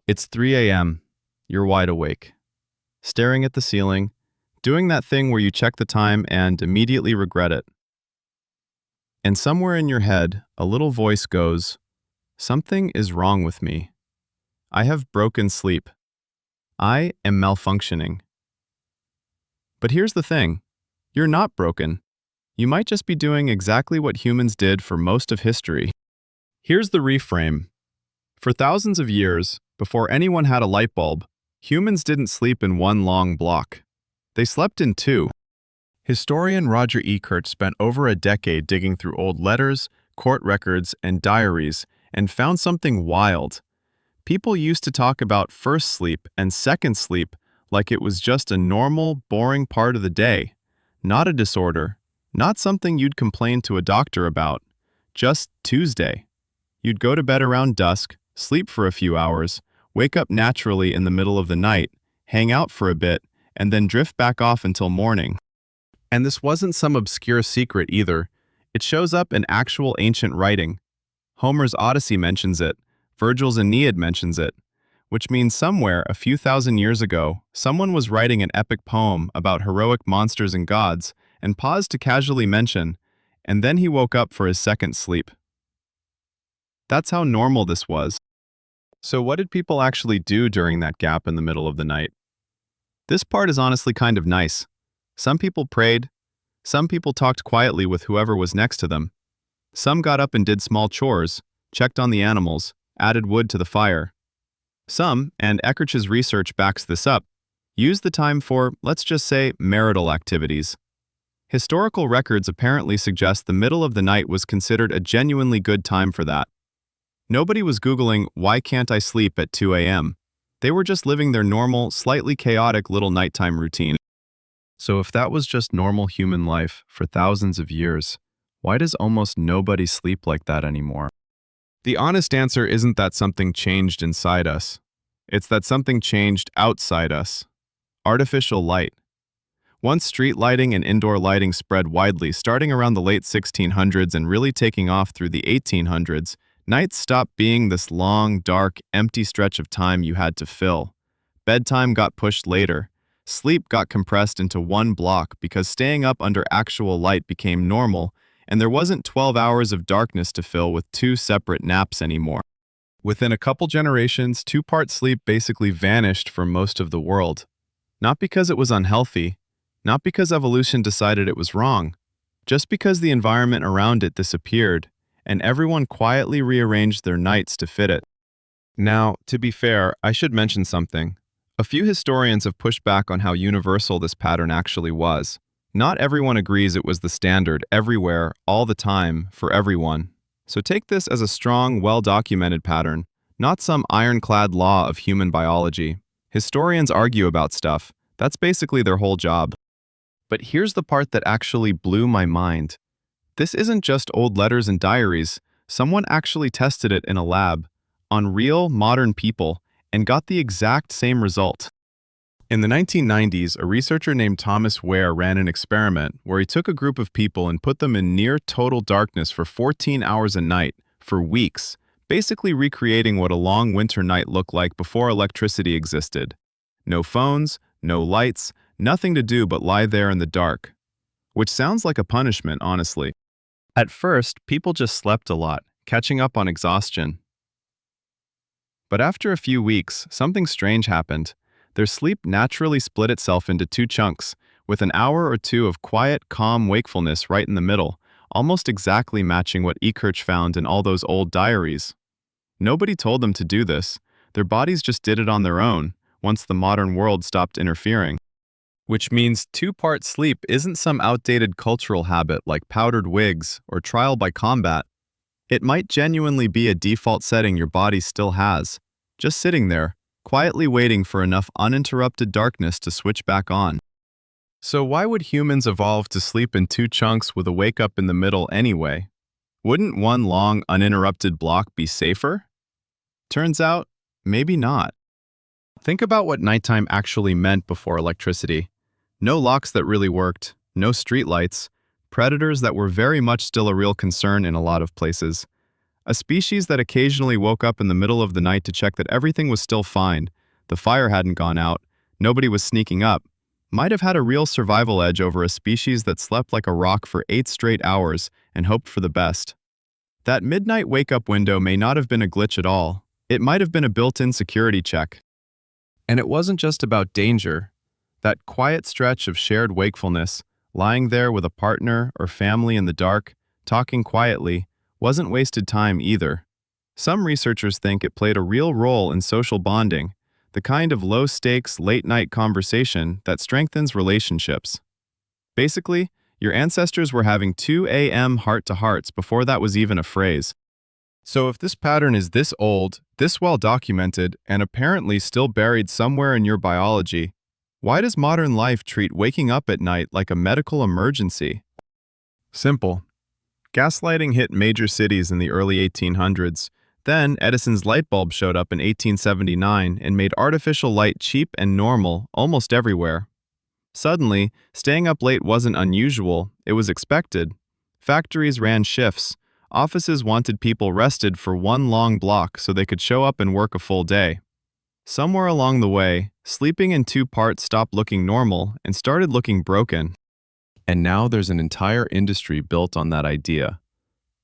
It's 3 a.m. You're wide awake, staring at the ceiling, doing that thing where you check the time and immediately regret it. And somewhere in your head, a little voice goes, "Something is wrong with me. I have broken sleep. I am malfunctioning." But here's the thing. You're not broken. You might just be doing exactly what humans did for most of history. Here's the reframe. For thousands of years, before anyone had a light bulb, humans didn't sleep in one long block. They slept in two. Historian Roger Ekirch spent over a decade digging through old letters, court records, and diaries, and found something wild. People used to talk about first sleep and second sleep like it was just a normal, boring part of the day. Not a disorder, not something you'd complain to a doctor about. Just Tuesday. You'd go to bed around dusk, sleep for a few hours, wake up naturally in the middle of the night, hang out for a bit, and then drift back off until morning. And this wasn't some obscure secret either. It shows up in actual ancient writing. Homer's Odyssey mentions it, Virgil's Aeneid mentions it, which means somewhere a few thousand years ago, someone was writing an epic poem about heroic monsters and gods and paused to casually mention, and then he woke up for his second sleep. That's how normal this was. So what did people actually do during that gap in the middle of the night? This part is honestly kind of nice. Some people prayed. Some people talked quietly with whoever was next to them. Some got up and did small chores, checked on the animals, added wood to the fire. Some, and Ekirch's research backs this up, used the time for, let's just say, marital activities. Historical records apparently suggest the middle of the night was considered a genuinely good time for that. Nobody was Googling, "Why can't I sleep at 2 a.m.?" They were just living their normal, slightly chaotic little nighttime routine. So if that was just normal human life for thousands of years, why does almost nobody sleep like that anymore? The honest answer isn't that something changed inside us. It's that something changed outside us. Artificial light. Once street lighting and indoor lighting spread widely starting around the late 1600s and really taking off through the 1800s, nights stopped being this long, dark, empty stretch of time you had to fill. Bedtime got pushed later. Sleep got compressed into one block because staying up under actual light became normal, and there wasn't 12 hours of darkness to fill with two separate naps anymore. Within a couple generations, two-part sleep basically vanished from most of the world. Not because it was unhealthy, not because evolution decided it was wrong, just because the environment around it disappeared, and everyone quietly rearranged their nights to fit it. Now, to be fair, I should mention something. A few historians have pushed back on how universal this pattern actually was. Not everyone agrees it was the standard everywhere, all the time, for everyone. So take this as a strong, well-documented pattern, not some ironclad law of human biology. Historians argue about stuff. That's basically their whole job. But here's the part that actually blew my mind. This isn't just old letters and diaries. Someone actually tested it in a lab, on real, modern people, and got the exact same result. In the 1990s, a researcher named Thomas Wehr ran an experiment where he took a group of people and put them in near total darkness for 14 hours a night, for weeks, basically recreating what a long winter night looked like before electricity existed. No phones, no lights, nothing to do but lie there in the dark. Which sounds like a punishment, honestly. At first, people just slept a lot, catching up on exhaustion. But after a few weeks, something strange happened. Their sleep naturally split itself into two chunks, with an hour or two of quiet, calm wakefulness right in the middle, almost exactly matching what Ekirch found in all those old diaries. Nobody told them to do this. Their bodies just did it on their own, once the modern world stopped interfering. Which means two-part sleep isn't some outdated cultural habit like powdered wigs or trial by combat. It might genuinely be a default setting your body still has, just sitting there, quietly waiting for enough uninterrupted darkness to switch back on. So why would humans evolve to sleep in two chunks with a wake-up in the middle anyway? Wouldn't one long, uninterrupted block be safer? Turns out, maybe not. Think about what nighttime actually meant before electricity. No locks that really worked, no streetlights, predators that were very much still a real concern in a lot of places. A species that occasionally woke up in the middle of the night to check that everything was still fine, the fire hadn't gone out, nobody was sneaking up, might have had a real survival edge over a species that slept like a rock for 8 straight hours and hoped for the best. That midnight wake-up window may not have been a glitch at all. It might have been a built-in security check. And it wasn't just about danger. That quiet stretch of shared wakefulness, lying there with a partner or family in the dark, talking quietly, wasn't wasted time either. Some researchers think it played a real role in social bonding, the kind of low-stakes, late-night conversation that strengthens relationships. Basically, your ancestors were having 2 a.m. heart-to-hearts before that was even a phrase. So if this pattern is this old, this well-documented, and apparently still buried somewhere in your biology, why does modern life treat waking up at night like a medical emergency? Simple. Gaslighting hit major cities in the early 1800s. Then, Edison's light bulb showed up in 1879 and made artificial light cheap and normal almost everywhere. Suddenly, staying up late wasn't unusual, it was expected. Factories ran shifts. Offices wanted people rested for one long block so they could show up and work a full day. Somewhere along the way, sleeping in 2 parts stopped looking normal and started looking broken. And now there's an entire industry built on that idea.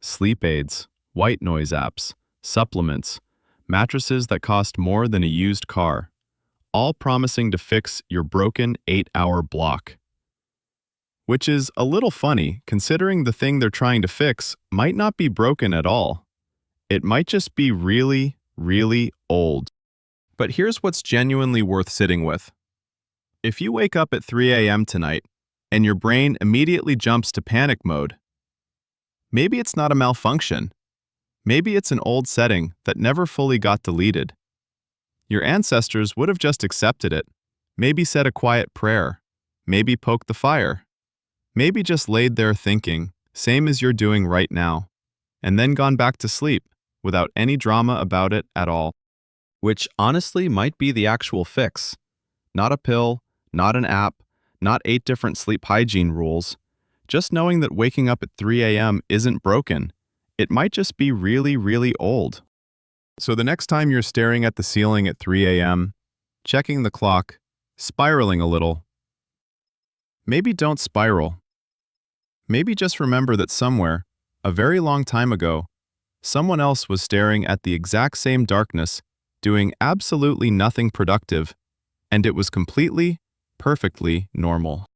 Sleep aids, white noise apps, supplements, mattresses that cost more than a used car, all promising to fix your broken 8-hour block. Which is a little funny, considering the thing they're trying to fix might not be broken at all. It might just be really, really old. But here's what's genuinely worth sitting with. If you wake up at 3 a.m. tonight, and your brain immediately jumps to panic mode, maybe it's not a malfunction. Maybe it's an old setting that never fully got deleted. Your ancestors would have just accepted it, maybe said a quiet prayer, maybe poked the fire. Maybe just laid there thinking, same as you're doing right now, and then gone back to sleep without any drama about it at all. Which honestly might be the actual fix. Not a pill, not an app, not 8 different sleep hygiene rules. Just knowing that waking up at 3 a.m. isn't broken. It might just be really, really old. So the next time you're staring at the ceiling at 3 a.m., checking the clock, spiraling a little, maybe don't spiral. Maybe just remember that somewhere, a very long time ago, someone else was staring at the exact same darkness, doing absolutely nothing productive, and it was completely, perfectly normal.